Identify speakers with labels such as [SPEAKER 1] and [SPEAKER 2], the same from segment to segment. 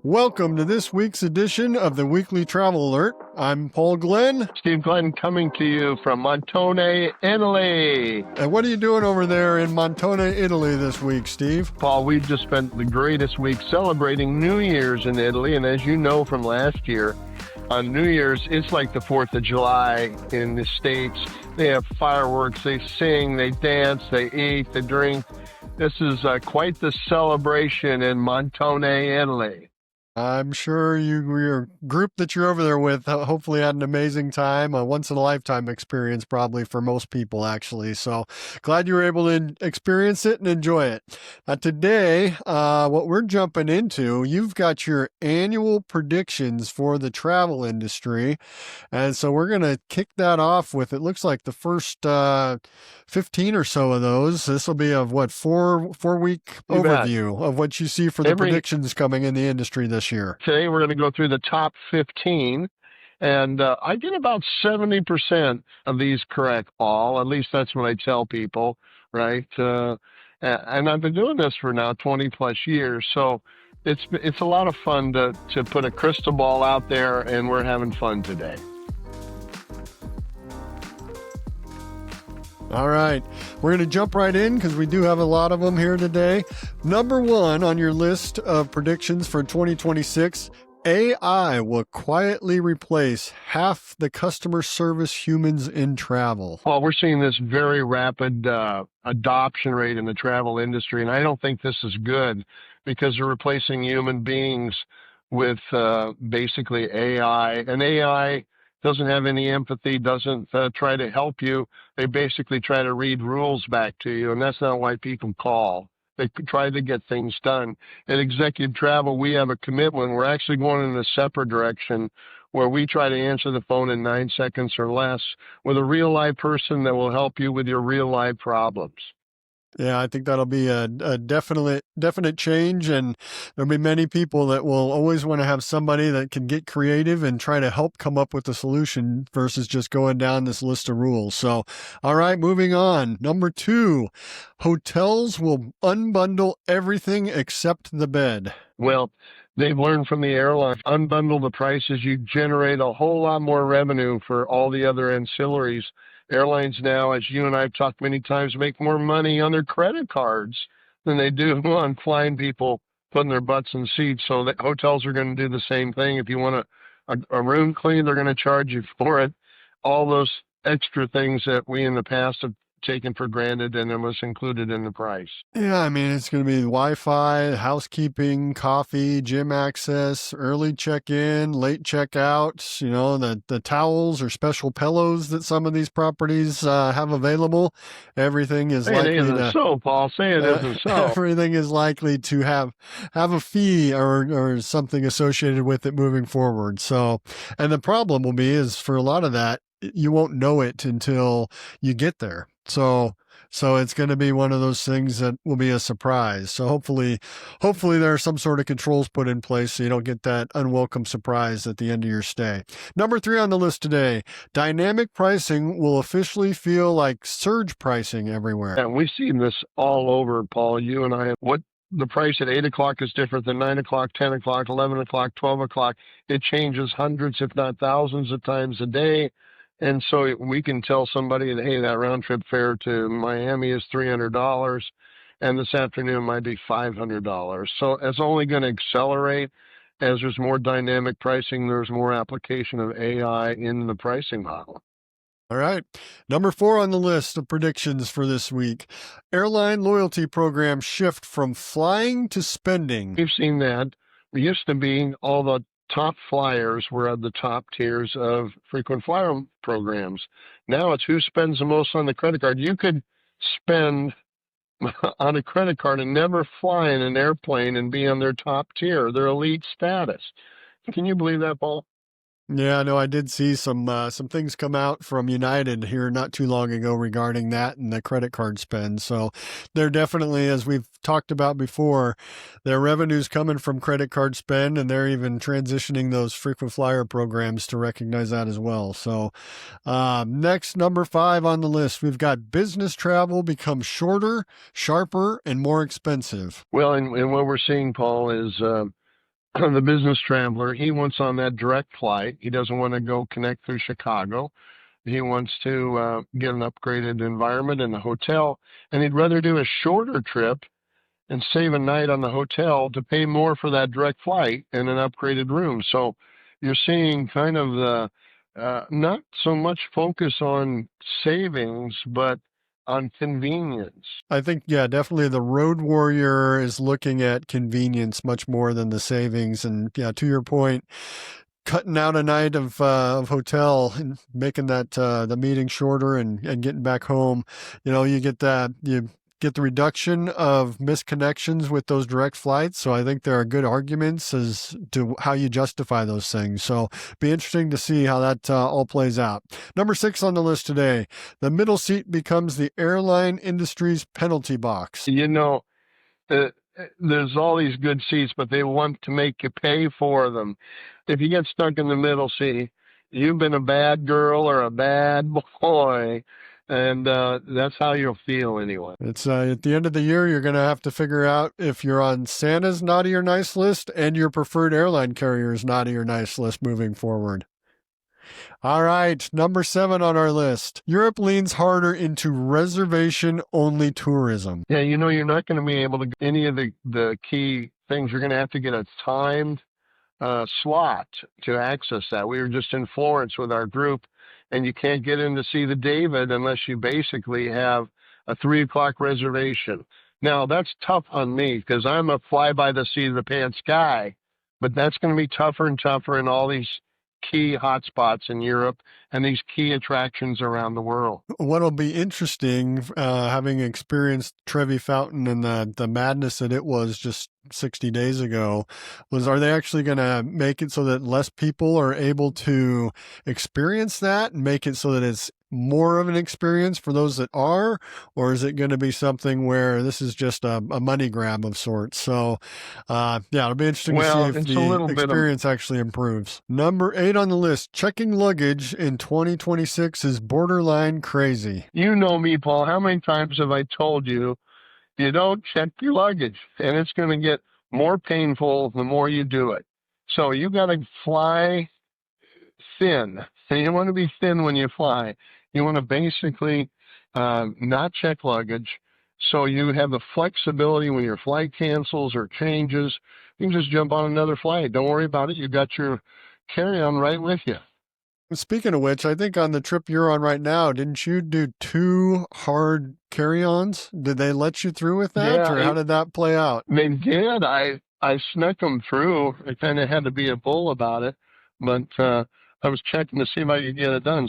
[SPEAKER 1] Welcome to this week's edition of the Weekly Travel Alert. I'm Paul Glenn.
[SPEAKER 2] Steve Glenn coming to you from Montone, Italy.
[SPEAKER 1] And what are you doing over there in Montone, Italy this week, Steve?
[SPEAKER 2] Paul, we've just spent the greatest week celebrating New Year's in Italy. And as you know from last year, on New Year's, it's like the 4th of July in the States. They have fireworks, they sing, they dance, they eat, they drink. This is quite the celebration in Montone, Italy.
[SPEAKER 1] I'm sure your group that you're over there with hopefully had an amazing time, a once-in-a-lifetime experience probably for most people, actually. So glad you were able to experience it and enjoy it. Today, what we're jumping into, you've got your annual predictions for the travel industry. And so we're going to kick that off with, it looks like the first 15 or so of those. This will be a, four-week overview of what you see for the predictions coming in the industry this year.
[SPEAKER 2] Today we're going to go through the top 15, and I get about 70% of these correct, Paul. At least that's what I tell people, right? And I've been doing this for now 20 plus years, so it's a lot of fun to put a crystal ball out there, and we're having fun today.
[SPEAKER 1] All right, we're going to jump right in because we do have a lot of them here today. Number one on your list of predictions for 2026, AI will quietly replace half the customer service humans in travel.
[SPEAKER 2] Well, we're seeing this very rapid adoption rate in the travel industry, and I don't think this is good because they're replacing human beings with basically AI. And AI doesn't have any empathy, doesn't try to help you. They basically try to read rules back to you, and that's not why people call. They try to get things done. At Executive Travel, we have a commitment. We're actually going in a separate direction where we try to answer the phone in 9 seconds or less with a real live person that will help you with your real live problems.
[SPEAKER 1] Yeah, I think that'll be a definite change, and there'll be many people that will always want to have somebody that can get creative and try to help come up with a solution versus just going down this list of rules. So, all right, moving on. Number 2, hotels will unbundle everything except the bed.
[SPEAKER 2] Well, they've learned from the airline, unbundle the prices, you generate a whole lot more revenue for all the other ancillaries. Airlines now, as you and I have talked many times, make more money on their credit cards than they do on flying people, putting their butts in seats. So that hotels are going to do the same thing. If you want a room clean, they're going to charge you for it. All those extra things that we in the past have taken for granted, and it was included in the price.
[SPEAKER 1] Yeah, I mean, it's going to be Wi-Fi, housekeeping, coffee, gym access, early check-in, late check-out, you know, the towels or special pillows that some of these properties have available. Everything is likely to...
[SPEAKER 2] so, Paul. Say it isn't so.
[SPEAKER 1] Everything is likely to have a fee or something associated with it moving forward. So, and the problem will be is for a lot of that, you won't know it until you get there. So it's going to be one of those things that will be a surprise. So hopefully there are some sort of controls put in place so you don't get that unwelcome surprise at the end of your stay. Number 3 on the list today, dynamic pricing will officially feel like surge pricing everywhere.
[SPEAKER 2] And we've seen this all over, Paul. You and I, what the price at 8 o'clock is different than 9 o'clock, 10 o'clock, 11 o'clock, 12 o'clock. It changes hundreds, if not thousands of times a day. And so we can tell somebody that, hey, that round trip fare to Miami is $300, and this afternoon might be $500. So it's only going to accelerate as there's more dynamic pricing. There's more application of AI in the pricing model.
[SPEAKER 1] All right. Number 4 on the list of predictions for this week, airline loyalty programs shift from flying to spending.
[SPEAKER 2] We've seen that. It used to be all the top flyers were at the top tiers of frequent flyer programs. Now it's who spends the most on the credit card. You could spend on a credit card and never fly in an airplane and be on their top tier, their elite status. Can you believe that, Paul?
[SPEAKER 1] Yeah, no, I did see some things come out from United here not too long ago regarding that and the credit card spend. So they're definitely, as we've talked about before, their revenue's coming from credit card spend, and they're even transitioning those frequent flyer programs to recognize that as well. So next, number 5 on the list, we've got business travel becomes shorter, sharper, and more expensive.
[SPEAKER 2] Well, and what we're seeing, Paul, is the business traveler, he wants on that direct flight. He doesn't want to go connect through Chicago. He wants to get an upgraded environment in the hotel, and he'd rather do a shorter trip and save a night on the hotel to pay more for that direct flight and an upgraded room. So you're seeing kind of the not so much focus on savings, but on convenience.
[SPEAKER 1] I think, yeah, definitely the road warrior is looking at convenience much more than the savings. And yeah, to your point, cutting out a night of hotel and making that the meeting shorter and getting back home, you get that you get the reduction of misconnections with those direct flights. So I think there are good arguments as to how you justify those things. So be interesting to see how that all plays out. Number 6 on the list today, the middle seat becomes the airline industry's penalty box.
[SPEAKER 2] Uh, there's all these good seats, but they want to make you pay for them. If you get stuck in the middle seat, you've been a bad girl or a bad boy, and that's how you'll feel anyway.
[SPEAKER 1] It's at the end of the year, you're going to have to figure out if you're on Santa's naughty or nice list and your preferred airline carrier's naughty or nice list moving forward. All right, number 7 on our list. Europe leans harder into reservation-only tourism.
[SPEAKER 2] Yeah, you're not going to be able to get any of the key things. You're going to have to get a timed slot to access that. We were just in Florence with our group, and you can't get in to see the David unless you basically have a 3 o'clock reservation. Now, that's tough on me because I'm a fly-by-the-seat-of-the-pants guy, but that's going to be tougher and tougher in all these key hotspots in Europe and these key attractions around the world.
[SPEAKER 1] What'll be interesting, having experienced Trevi Fountain and the madness that it was just 60 days ago, was are they actually going to make it so that less people are able to experience that and make it so that it's more of an experience for those that are, or is it going to be something where this is just a money grab of sorts? So, yeah, it'll be interesting to see if
[SPEAKER 2] It's a
[SPEAKER 1] the
[SPEAKER 2] little bit of
[SPEAKER 1] experience actually improves. Number 8 on the list, checking luggage in 2026 is borderline crazy.
[SPEAKER 2] You know me, Paul. How many times have I told you you don't check your luggage? And it's going to get more painful the more you do it. So you got to fly thin. And you want to be thin when you fly. You want to basically not check luggage. So you have the flexibility when your flight cancels or changes. You can just jump on another flight. Don't worry about it. You got your carry-on right with you.
[SPEAKER 1] Speaking of which, I think on the trip you're on right now, didn't you do 2 hard carry-ons? Did they let you through with that,
[SPEAKER 2] Yeah,
[SPEAKER 1] or how did that play out?
[SPEAKER 2] they did. I snuck them through. I kind of had to be a bull about it, but I was checking to see if I could get it done.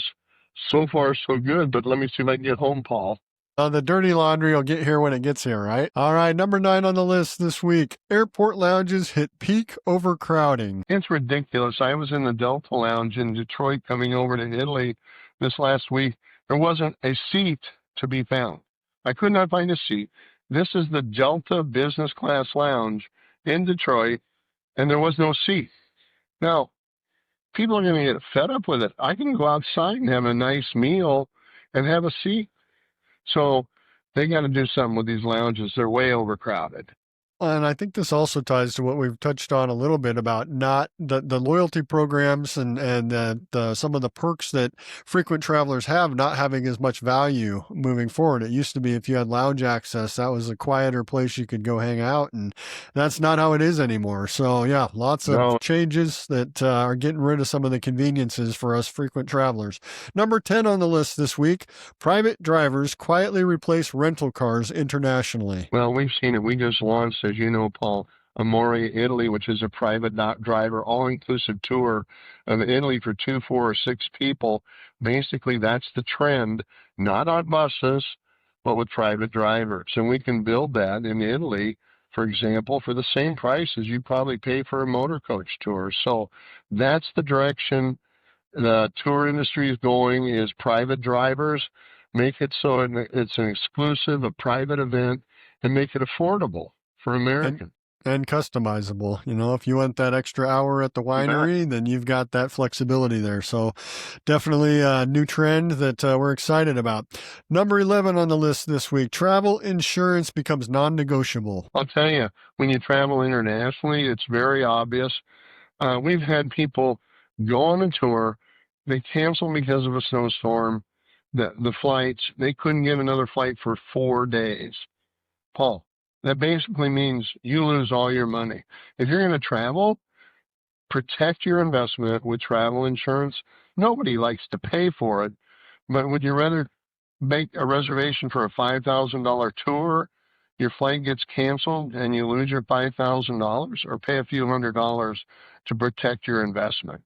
[SPEAKER 2] So far, so good, but let me see if I can get home, Paul.
[SPEAKER 1] The dirty laundry will get here when it gets here, right? All right, number 9 on the list this week. Airport lounges hit peak overcrowding.
[SPEAKER 2] It's ridiculous. I was in the Delta Lounge in Detroit coming over to Italy this last week. There wasn't a seat to be found. I could not find a seat. This is the Delta Business Class Lounge in Detroit, and there was no seat. Now, people are going to get fed up with it. I can go outside and have a nice meal and have a seat. So they got to do something with these lounges. They're way overcrowded.
[SPEAKER 1] And I think this also ties to what we've touched on a little bit about not the loyalty programs and the some of the perks that frequent travelers have not having as much value moving forward. It used to be if you had lounge access, that was a quieter place you could go hang out, and that's not how it is anymore. So yeah, lots of changes that are getting rid of some of the conveniences for us frequent travelers. Number 10 on the list this week, private drivers quietly replace rental cars internationally.
[SPEAKER 2] Well, we've seen it. We just launched, as you know, Paul, Amore Italy, which is a private driver, all-inclusive tour of Italy for 2, 4, or 6 people. Basically, that's the trend, not on buses, but with private drivers. And we can build that in Italy, for example, for the same price as you probably pay for a motor coach tour. So that's the direction the tour industry is going, is private drivers. Make it so it's an exclusive, a private event, and make it affordable for Americans.
[SPEAKER 1] And customizable. If you want that extra hour at the
[SPEAKER 2] You bet.
[SPEAKER 1] winery, then you've got that flexibility there. So definitely a new trend that we're excited about. Number 11 on the list this week, travel insurance becomes non-negotiable.
[SPEAKER 2] I'll tell you, when you travel internationally, it's very obvious. We've had people go on a tour, they cancel because of a snowstorm. The flights, they couldn't get another flight for 4 days. Paul, that basically means you lose all your money. If you're going to travel, protect your investment with travel insurance. Nobody likes to pay for it, but would you rather make a reservation for a $5,000 tour, your flight gets canceled and you lose your $5,000, or pay a few $100s to protect your investment?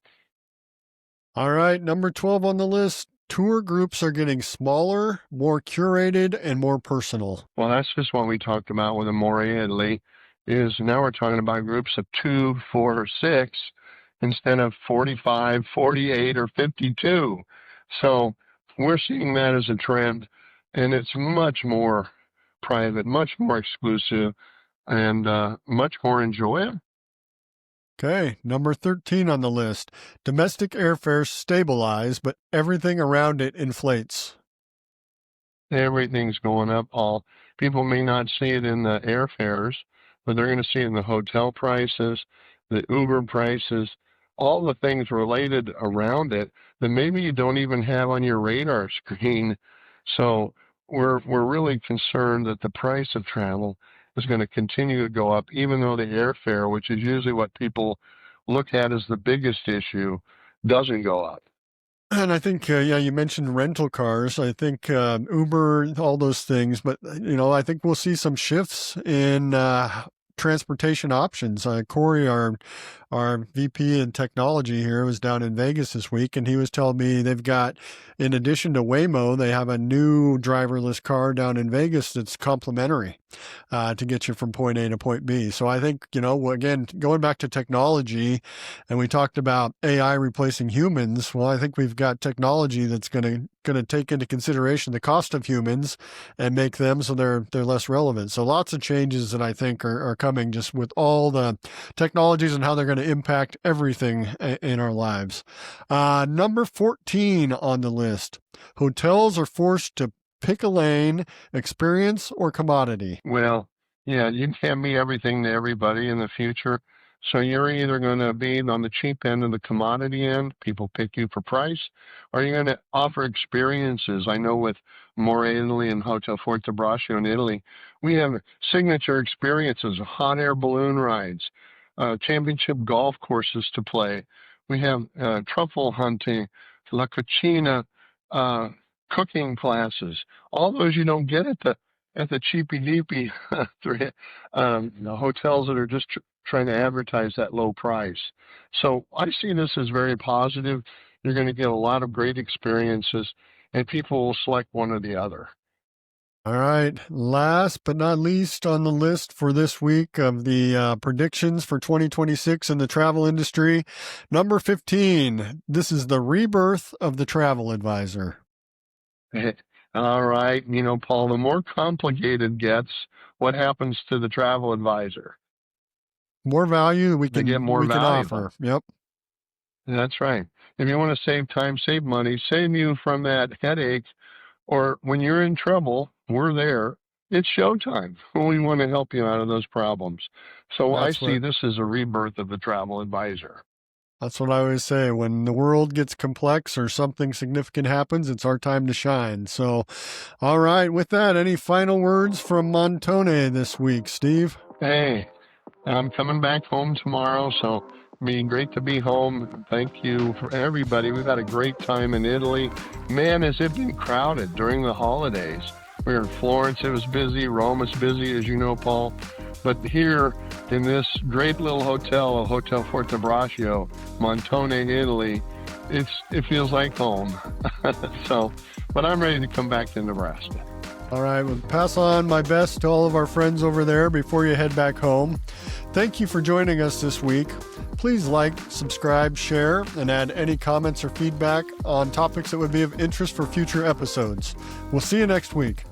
[SPEAKER 1] All right, number 12 on the list, tour groups are getting smaller, more curated, and more personal.
[SPEAKER 2] Well, that's just what we talked about with Amore Italy, is now we're talking about groups of 2, 4, or 6 instead of 45, 48, or 52. So we're seeing that as a trend, and it's much more private, much more exclusive, and much more enjoyable.
[SPEAKER 1] Okay, number 13 on the list, domestic airfares stabilize, but everything around it inflates.
[SPEAKER 2] Everything's going up, Paul. People may not see it in the airfares, but they're going to see it in the hotel prices, the Uber prices, all the things related around it that maybe you don't even have on your radar screen. So we're really concerned that the price of travel is going to continue to go up, even though the airfare, which is usually what people look at as the biggest issue, doesn't go up.
[SPEAKER 1] And I think, yeah, you mentioned rental cars. I think Uber, all those things. But, I think we'll see some shifts in transportation options. Corey, our VP in technology here, was down in Vegas this week, and he was telling me they've got, in addition to Waymo, they have a new driverless car down in Vegas that's complimentary to get you from point A to point B. So I think, again, going back to technology, and we talked about AI replacing humans. Well, I think we've got technology that's going to take into consideration the cost of humans and make them so they're less relevant. So lots of changes that I think are coming just with all the technologies and how they're going to impact everything in our lives. Number 14 on the list, hotels are forced to pick a lane, experience, or commodity.
[SPEAKER 2] Well, yeah, you can't be everything to everybody in the future. So you're either going to be on the cheap end of the commodity end, people pick you for price, or you're going to offer experiences. I know with More Italy and Hotel Fortebraccio in Italy, we have signature experiences, hot air balloon rides, championship golf courses to play. We have truffle hunting, La Cucina, cooking classes. All those you don't get at the cheapy deepy the hotels that are just trying to advertise that low price. So I see this as very positive. You're going to get a lot of great experiences, and people will select one or the other.
[SPEAKER 1] All right. Last but not least on the list for this week of the predictions for 2026 in the travel industry, number 15. This is the rebirth of the travel advisor.
[SPEAKER 2] All right. Paul, the more complicated it gets, what happens to the travel advisor?
[SPEAKER 1] More value we
[SPEAKER 2] They
[SPEAKER 1] can
[SPEAKER 2] get more valuable.
[SPEAKER 1] offer. Yep.
[SPEAKER 2] That's right. If you want to save time, save money, save you from that headache, or when you're in trouble, we're there. It's showtime. We want to help you out of those problems. So I
[SPEAKER 1] That's
[SPEAKER 2] see
[SPEAKER 1] what
[SPEAKER 2] this as a rebirth of the travel advisor.
[SPEAKER 1] that's what I always say. When the world gets complex or something significant happens, it's our time to shine. So, all right. With that, any final words from Montone this week, Steve?
[SPEAKER 2] Hey, I'm coming back home tomorrow, so it'll be great to be home. Thank you for everybody. We've had a great time in Italy. Man, has it been crowded during the holidays. We were in Florence, it was busy. Rome is busy, as you know, Paul. But here in this great little hotel, Hotel Fortebraccio, Montone, Italy, it feels like home. But I'm ready to come back to Nebraska.
[SPEAKER 1] All right, well, pass on my best to all of our friends over there before you head back home. Thank you for joining us this week. Please like, subscribe, share, and add any comments or feedback on topics that would be of interest for future episodes. We'll see you next week.